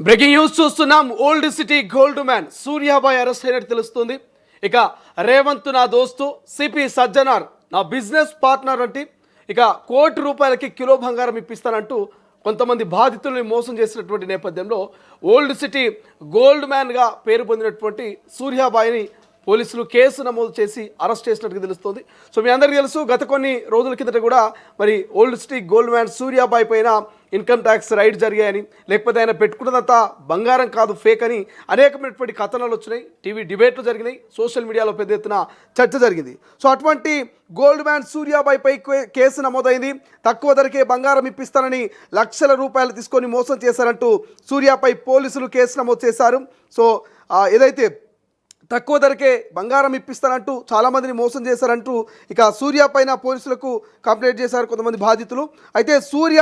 Breaking news చూస్తున్నాం. Old city gold man సూర్యాబాయ్ arrest అయినట్టు తెలుస్తుంది. ఇక రేవంత్ నా దోస్తు, సిపి సజ్జనార్ నా బిజినెస్ పార్ట్నర్ అంటే ఇక ₹1,00,00,000 కిలో బంగారం ఇప్పిస్తానంటూ కొంతమంది బాధితుల్ని మోసం చేసినటువంటి నేపథ్యంలో ఓల్డ్ సిటీ గోల్డ్ మ్యాన్గా పేరు పొందినటువంటి సూర్యాబాయిని పోలీసులు కేసు నమోదు చేసి అరెస్ట్ చేసినట్టుగా తెలుస్తుంది. సో మీ అందరికీ తెలుసు, గత కొన్ని రోజుల కిందట కూడా మరి old city gold man Suryabai పైన ఇన్కమ్ ట్యాక్స్ రైడ్ జరిగాయని, లేకపోతే ఆయన పెట్టుకున్నదంతా బంగారం కాదు ఫేక్ అని అనేకమైనటువంటి కథనాలు వచ్చినాయి. టీవీ డిబేట్లు జరిగినాయి, సోషల్ మీడియాలో పెద్ద ఎత్తున చర్చ జరిగింది. సో అటువంటి గోల్డ్ మ్యాన్ సూర్యాబాయిపై కేసు నమోదైంది. తక్కువ ధరకే బంగారం ఇప్పిస్తానని లక్షల రూపాయలు తీసుకొని మోసం చేశారంటూ సూర్యాపై పోలీసులు కేసు నమోదు చేశారు. సో ఏదైతే తక్కువ ధరకే బంగారం ఇప్పిస్తారంటూ చాలామందిని మోసం చేశారంటూ ఇక సూర్య పైన పోలీసులకు కంప్లైంట్ చేశారు కొంతమంది బాధితులు. అయితే సూర్య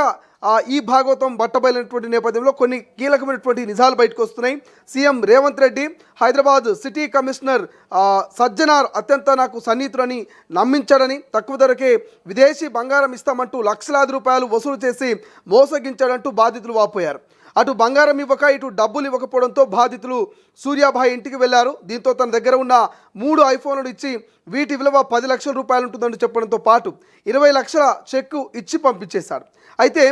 ఈ భాగవతం బట్టబయలైనటువంటి నేపథ్యంలో కొన్ని కీలకమైనటువంటి నిజాలు బయటకు వస్తున్నాయి. CM Revanth Reddy Hyderabad city commissioner Sajjanar అత్యంత నాకు సన్నిహితుడని నమ్మించాడని, తక్కువ ధరకే విదేశీ బంగారం ఇస్తామంటూ లక్షలాది రూపాయలు వసూలు చేసి మోసగించాడంటూ బాధితులు వాపోయారు. అటు బంగారం ఇవ్వక ఇటు డబ్బులు ఇవ్వకపోవడంతో బాధితులు సూర్యాబాయి ఇంటికి వెళ్లారు. దీంతో తన దగ్గర ఉన్న 3 ఐఫోన్లు ఇచ్చి వీటి విలువ 10 లక్షల రూపాయలు ఉంటుందని చెప్పడంతో పాటు 20 లక్షల చెక్కు ఇచ్చి పంపించేశాడు. అయితే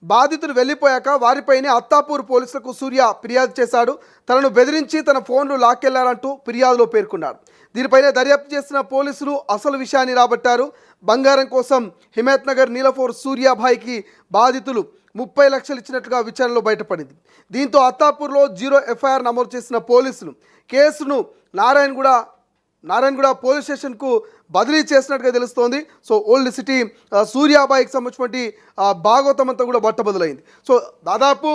బాధితులు వెళ్ళిపోయాక వారిపైనే అత్తాపూర్ పోలీసులకు సూర్య ఫిర్యాదు చేశాడు. తనను బెదిరించి తన ఫోన్లు లాక్కెళ్లారంటూ ఫిర్యాదులో పేర్కొన్నాడు. దీనిపైనే దర్యాప్తు చేసిన పోలీసులు అసలు విషయాన్ని రాబట్టారు. బంగారం కోసం హిమాయత్ నగర్ నీలఫోర్ సూర్యాబాయికి బాధితులు 30 లక్షలు ఇచ్చినట్లుగా విచారణలో బయటపడింది. దీంతో అత్తాపూర్లో 0 ఎఫ్ఐఆర్ నమోదు చేసిన పోలీసులు కేసును నారాయణగూడ పోలీస్ స్టేషన్కు బదిలీ చేసినట్టుగా తెలుస్తోంది. సో ఓల్డ్ సిటీ సూర్యాబాయికి సంబంధించినటువంటి భాగవతం అంతా కూడా బట్టబదులైంది. సో దాదాపు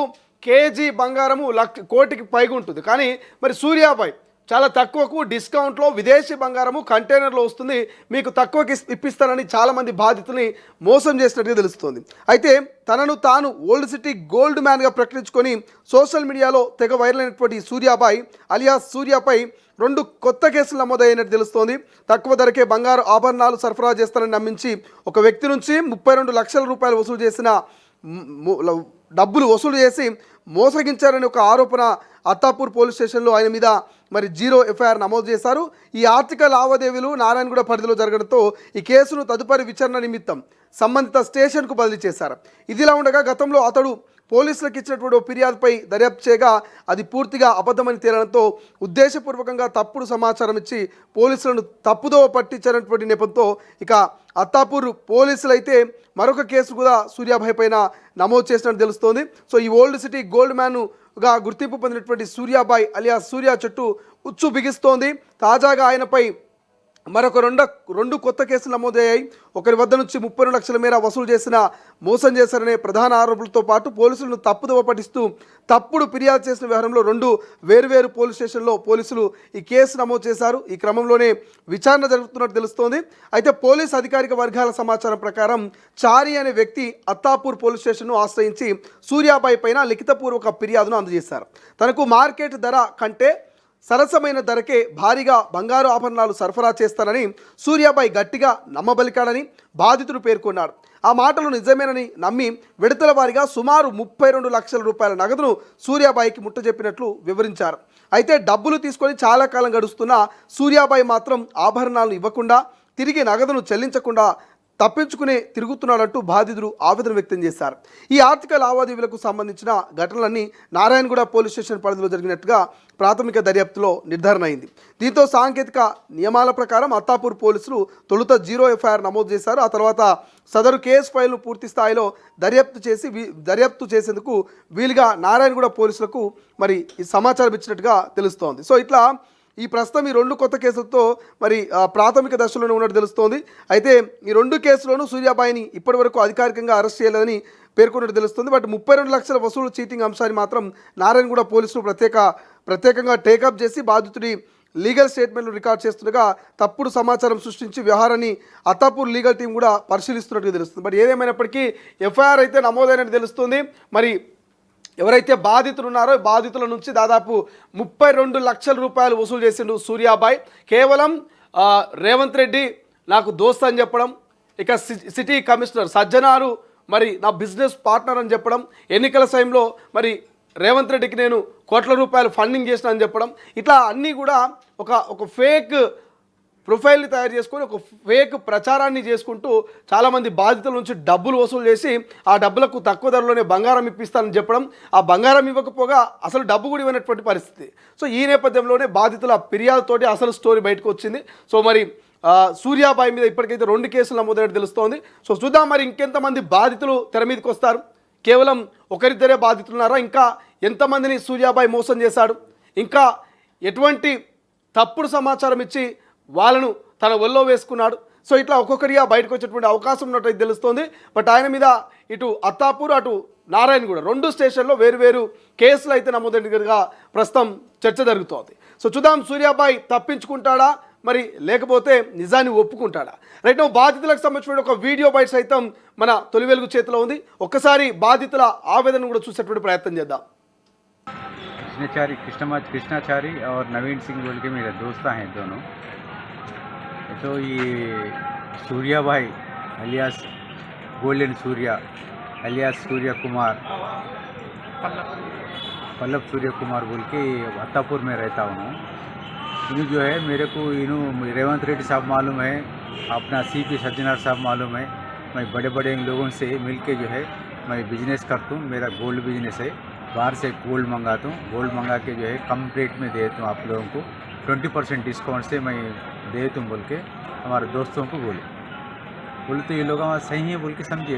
కేజీ బంగారము కోటికి పైగా ఉంటుంది. కానీ మరి సూర్యాబాయి చాలా తక్కువకు డిస్కౌంట్లో విదేశీ బంగారము కంటైనర్లో వస్తుంది, మీకు తక్కువకి ఇప్పిస్తానని చాలామంది బాధితుల్ని మోసం చేసినట్టుగా తెలుస్తుంది. అయితే తనను తాను ఓల్డ్ సిటీ గోల్డ్ మ్యాన్గా ప్రకటించుకొని సోషల్ మీడియాలో తెగ వైరల్ అయినటువంటి సూర్యాబాయి అలియాస్ సూర్యపై 2 కొత్త కేసులు నమోదైనట్టు తెలుస్తోంది. తక్కువ ధరకే బంగారు ఆభరణాలు సరఫరా చేస్తానని నమ్మించి ఒక వ్యక్తి నుంచి 32 లక్షల రూపాయలు వసూలు చేసిన డబ్బులు వసూలు చేసి మోసగించారని ఒక ఆరోపణ అత్తాపూర్ పోలీస్ స్టేషన్లో ఆయన మీద మరి 0 ఎఫ్ఐఆర్ నమోదు చేశారు. ఈ ఆర్థిక లావాదేవీలు నారాయణగూడ పరిధిలో జరగడంతో ఈ కేసును తదుపరి విచారణ నిమిత్తం సంబంధిత స్టేషన్కు బదిలీ చేశారు. ఇదిలా ఉండగా గతంలో అతడు పోలీసులకు ఇచ్చినటువంటి ఫిర్యాదుపై దర్యాప్తు చేయగా అది పూర్తిగా అబద్ధమని తేలడంతో ఉద్దేశపూర్వకంగా తప్పుడు సమాచారం ఇచ్చి పోలీసులను తప్పుదోవ పట్టించినటువంటి నేపథ్యంతో ఇక అత్తాపూర్ పోలీసులు అయితే మరొక కేసు కూడా సూర్యాబాయి పైన నమోదు చేసినట్టు తెలుస్తోంది. సో ఈ ఓల్డ్ సిటీ గోల్డ్ మ్యాన్గా గుర్తింపు పొందినటువంటి సూర్యాబాయి అలియాస్ సూర్య చుట్టూ ఉచ్చు బిగిస్తోంది. తాజాగా ఆయనపై మరొక 2 కొత్త కేసులు నమోదయ్యాయి. ఒకరి వద్ద నుంచి 32 లక్షల మేర వసూలు చేసిన మోసం చేశారనే ప్రధాన ఆరోపణలతో పాటు పోలీసులను తప్పుదోవ పట్టిస్తూ తప్పుడు ఫిర్యాదు చేసిన వ్యవహారంలో 2 వేర్వేరు పోలీస్ స్టేషన్లో పోలీసులు ఈ కేసు నమోదు చేశారు. ఈ క్రమంలోనే విచారణ జరుగుతున్నట్టు తెలుస్తోంది. అయితే పోలీస్ అధికారిక వర్గాల సమాచారం ప్రకారం చారి అనే వ్యక్తి అత్తాపూర్ పోలీస్ స్టేషన్ను ఆశ్రయించి సూర్యాబాయి పైన లిఖితపూర్వక ఫిర్యాదును అందజేశారు. తనకు మార్కెట్ ధర కంటే సరసమైన ధరకే భారీగా బంగారు ఆభరణాలు సరఫరా చేస్తానని సూర్యాబాయి గట్టిగా నమ్మబలికాడని బాధితుడు పేర్కొన్నాడు. ఆ మాటలు నిజమేనని నమ్మి విడతల వారీగా సుమారు 32 లక్షల రూపాయల నగదును సూర్యాబాయికి ముట్టజెప్పినట్లు వివరించారు. అయితే డబ్బులు తీసుకొని చాలా కాలం గడుస్తున్న సూర్యాబాయి మాత్రం ఆభరణాలను ఇవ్వకుండా తిరిగి నగదును చెల్లించకుండా తప్పించుకునే తిరుగుతున్నాడంటూ బాధితులు ఆవేదన వ్యక్తం చేశారు. ఈ ఆర్థిక లావాదేవీలకు సంబంధించిన ఘటనలన్నీ నారాయణగూడ పోలీస్ స్టేషన్ పరిధిలో జరిగినట్టుగా ప్రాథమిక దర్యాప్తులో నిర్ధారణ అయింది. దీంతో సాంకేతిక నియమాల ప్రకారం అత్తాపూర్ పోలీసులు తొలుత 0 ఎఫ్ఐఆర్ నమోదు చేశారు. ఆ తర్వాత సదరు కేసు ఫైల్ను పూర్తి స్థాయిలో దర్యాప్తు చేసేందుకు వీలుగా నారాయణగూడ పోలీసులకు మరి ఈ సమాచారం ఇచ్చినట్టుగా తెలుస్తోంది. సో ఇట్లా ఈ ప్రస్తుతం ఈ 2 కొత్త కేసులతో మరి ప్రాథమిక దశలోనే ఉన్నట్టు తెలుస్తోంది. అయితే ఈ 2 కేసుల్లోనూ సూర్యాబాయిని ఇప్పటివరకు అధికారికంగా అరెస్ట్ చేయాలని పేర్కొన్నట్టు తెలుస్తుంది. బట్ 32 లక్షల వసూలు చీటింగ్ అంశాన్ని మాత్రం నారాయణగూడ పోలీసులు ప్రత్యేకంగా టేకప్ చేసి బాధితుడి లీగల్ స్టేట్మెంట్లు రికార్డ్ చేస్తుండగా తప్పుడు సమాచారం సృష్టించి వ్యవహారాన్ని అత్తాపూర్ లీగల్ టీం కూడా పరిశీలిస్తున్నట్టుగా తెలుస్తుంది. బట్ ఏదేమైనప్పటికీ ఎఫ్ఐఆర్ అయితే నమోదైనట్టు తెలుస్తుంది. మరి ఎవరైతే బాధితులు ఉన్నారో బాధితుల నుంచి దాదాపు 32 లక్షల రూపాయలు వసూలు చేసిండు సూర్యాబాయ్. కేవలం రేవంత్ రెడ్డి నాకు దోస్త్ అని చెప్పడం, ఇక సిటీ కమిషనర్ సజ్జనారు మరి నా బిజినెస్ పార్ట్నర్ అని చెప్పడం, ఎన్నికల సమయంలో మరి రేవంత్ రెడ్డికి నేను కోట్ల రూపాయలు ఫండింగ్ చేసిన అని చెప్పడం, ఇట్లా అన్నీ కూడా ఒక ఫేక్ ప్రొఫైల్ని తయారు చేసుకొని ఒక ఫేక్ ప్రచారాన్ని చేసుకుంటూ చాలామంది బాధితుల నుంచి డబ్బులు వసూలు చేసి ఆ డబ్బులకు తక్కువ ధరలోనే బంగారం ఇప్పిస్తానని చెప్పడం, ఆ బంగారం ఇవ్వకపోగా అసలు డబ్బు కూడా ఇవ్వనటువంటి పరిస్థితి. సో ఈ నేపథ్యంలోనే బాధితుల ఫిర్యాదుతోటి అసలు స్టోరీ బయటకు వచ్చింది. సో మరి సూర్యాబాయి మీద ఇప్పటికైతే 2 కేసులు నమోదైనట్టు తెలుస్తోంది. సో చూద్దాం మరి ఇంకెంతమంది బాధితులు తెర మీదకి వస్తారు. కేవలం ఒకరిద్దరే బాధితులున్నారా, ఇంకా ఎంతమందిని సూర్యాబాయి మోసం చేశాడు, ఇంకా ఎటువంటి తప్పుడు సమాచారం ఇచ్చి వాళ్ళను తన ఒళ్ళో వేసుకున్నాడు. సో ఇట్లా ఒక్కొక్కరిగా బయటకు వచ్చేటువంటి అవకాశం ఉన్నట్టు తెలుస్తోంది. బట్ ఆయన మీద ఇటు అత్తాపూర్ అటు నారాయణగూడ 2 స్టేషన్లో వేరు కేసులు అయితే నమోదైనట్టుగా ప్రస్తుతం చర్చ జరుగుతోంది. సో చూద్దాం సూర్యాబాయి తప్పించుకుంటాడా మరి లేకపోతే నిజాన్ని ఒప్పుకుంటాడా. రైట్ నో బాధితులకు సంబంధించిన ఒక వీడియో బయట సైతం మన తొలి వెలుగు చేతిలో ఉంది. ఒక్కసారి బాధితుల ఆవేదన కూడా చూసేటువంటి ప్రయత్నం చేద్దాం. कृष्णाचारी और नवीन सिंह बोल के मेरे दोस्त हैं दोनों. तो ये सूर्या भाई alias golden Surya alias Surya Kumar Pallav Surya Kumar बोल के अत्तापुर में रहता हूँ. इन्हें जो है मेरे को इन्हों रेवंत रेड्डी साहब मालूम है, अपना CP सज्जनार साहब मालूम है. मैं बड़े बड़े लोगों से मिल के जो है मैं बिजनेस करता हूँ. मेरा गोल्ड बिजनेस है. बाहर से गोल्ड मंगाता हूँ. गोल्ड मंगा के जो है कम रेट में देता हूँ आप लोगों को. 20% डिस्काउंट से मैं देता हूँ बोल के हमारे दोस्तों को बोले तो ये लोग सही है बोल के समझे.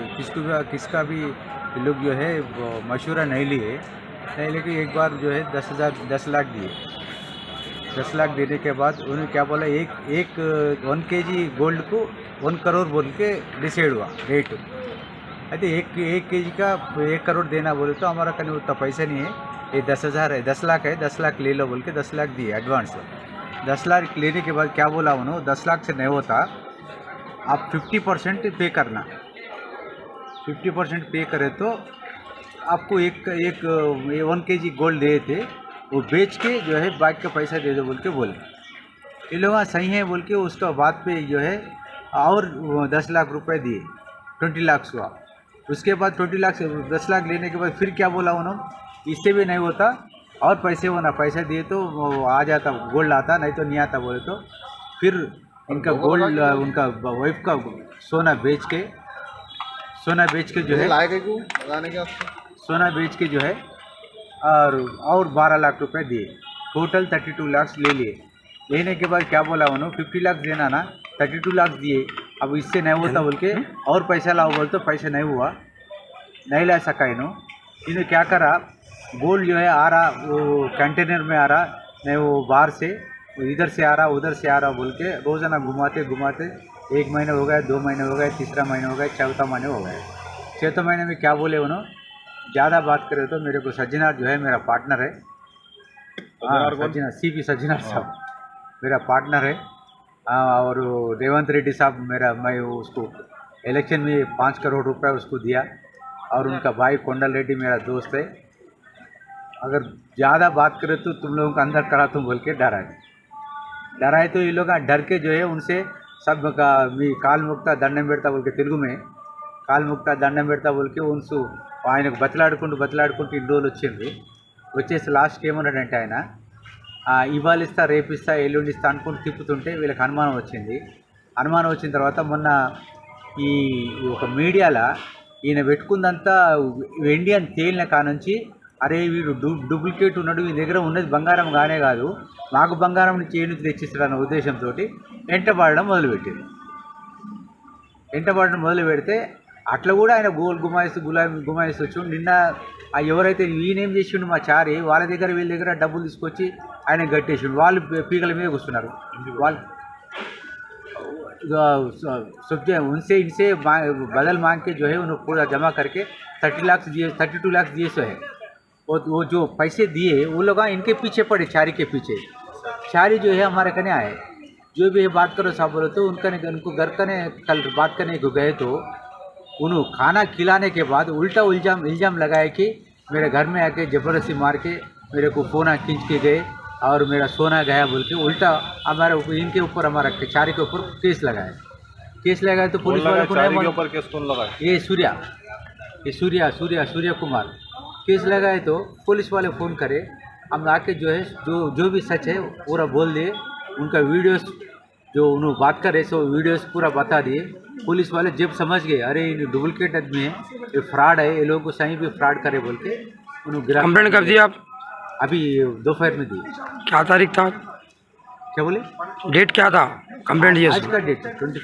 किसका भी ये लोग जो है मशूरा नहीं लिए लेकिन एक बार जो है 10 लाख दिए. 10 लाख देने के बाद उन्होंने क्या बोला, एक 1 kg गोल्ड को 1 करोड़ बोल के डिसाइड हुआ रेट. अरे एक kg का 1 करोड़ देना बोले तो हमारा कहीं उतना पैसा नहीं है. ये 10,000 है, 10 लाख है, 10 लाख ले लो बोल के 10 लाख दिए एडवांस. 10 लाख लेने के बाद क्या बोला उन्होंने, 10 लाख से नहीं होता आप 50% पे करना. 50% पे करे तो आपको एक 1 kg गोल्ड दिए थे वो बेच के जो है बाइक का पैसा दे दो बोल के बोले. ये लोग सही है बोल के उसका बाद पे जो है और 10 लाख रुपए दिए, 20 लाख हुआ. उसके बाद 20 लाख से 10 लाख लेने के बाद फिर क्या बोला उन्होंने, इससे भी नहीं होता और पैसे होना, पैसा दिए तो आ जाता गोल्ड आता, नहीं तो नहीं आता बोले. तो फिर इनका गोल्ड उनका वाइफ का सोना बेच के जो है सोना बेच के जो है और 12 लाख रुपए दिए. टोटल 32 लाख ले लिए. लेने के बाद क्या बोला उन्होंने, 50 लाख देना ना, 32 लाख दिए. अब इससे नहीं होता बोल के और पैसा लाओ बोल तो पैसा नहीं हुआ, नहीं ला सका. इन्होंने क्या करा, गोल्ड जो है आ रहा वो कंटेनर में आ रहा, नहीं वो बाहर से इधर से आ रहा उधर से आ रहा बोल के रोज़ाना घुमाते 1 महीना हो गया, 2 महीने हो गए, तीसरा महीना हो गया, चौथा महीने हो गया. 6वें महीने में क्या बोले उन्होंने, ज़्यादा बात करे तो मेरे को सज्जनार जो है मेरा पार्टनर है. सज्जनार CP सज्जनार साहब मेरा पार्टनर है. और रेवंत रेड्डी साहब मैं उसको इलेक्शन में 5 करोड़ रुपए उसको दिया. और उनका भाई कोंडल रेड्डी मेरा दोस्त है. अगर ज़्यादा बात करें तो तुम लोगों का अंदर करा तुम बोल के डराए तो ये लोग डर के जो है उनसे सब का मी काल मुक्ता దండం పెడతా बोल के తెలుగు में కాల్ ముక్తా దండం పెడతా बोल के उनसे ఆయనకు బతలాడుకుంటూ ఇన్ని రోజులు వచ్చేసి లాస్ట్కి ఏమన్నాడంటే ఆయన ఇవాళ ఇస్తా రేపు ఇస్తా ఎల్లుండి ఇస్తా అనుకుంటూ తిప్పుతుంటే వీళ్ళకి అనుమానం వచ్చిన తర్వాత మొన్న ఈ ఒక మీడియాలో ఈయన పెట్టుకుందంతా ఇండియన్ తేలిన కానుంచి అరే వీడు డూప్లికేట్ ఉన్నాడు, ఈ దగ్గర ఉన్నది బంగారం కానే కాదు, మాకు బంగారం నుంచి ఏ నుంచి తెచ్చిస్తాడన్న ఉద్దేశంతో ఎంటపడడం మొదలు పెడితే అట్లా కూడా ఆయన గుమాయిస్తూ వచ్చి నిన్న ఎవరైతే ఈయనేం చేసిండు మా చారి వాళ్ళ దగ్గర వీళ్ళ దగ్గర డబ్బులు తీసుకొచ్చి ఆయన గట్టేసిండు. వాళ్ళు పీకల మీద కూర్చున్నారు. వాళ్ళు उनसे इनसे बदल मांग के जो है उन्होंने पूरा जमा करके 32 लाख दिए सो है. वो जो पैसे दिए वो लोग इनके पीछे पड़े, चारी के पीछे. चारी जो है हमारे कने आए, जो भी बात करो साहब बोले तो उनको घर कने कल बात करने को गए तो उन्होंने खाना खिलाने के बाद उल्टा इल्ज़ाम लगाए कि मेरे घर में आके ज़बरदस्ती मार के मेरे को फोना खींच के गए और मेरा सोना गया बोल के उल्टा हमारे ऊपर इनके ऊपर हमारा चारी के ऊपर केस लगाए तो पुलिस वालों को नहीं, ये सूर्या कुमार केस लगाए तो पुलिस वाले फ़ोन करे, हम आके जो है जो भी सच है पूरा बोल दिए, उनका वीडियोस जो उन्होंने बात करे सो वीडियोस पूरा बता दिए। पुलिस वाले जब समझ गए अरे ये डुप्लीकेट आदमी है, ये फ्रॉड है, ये लोगों को सही भी फ्रॉड करे बोल के उन्होंने गिरा। कंप्लेंट कब दी आप? अभी दोपहर में दी। क्या तारीख था? क्या बोले? डेट क्या था कंप्लेंट दिए? आज का डेट 24।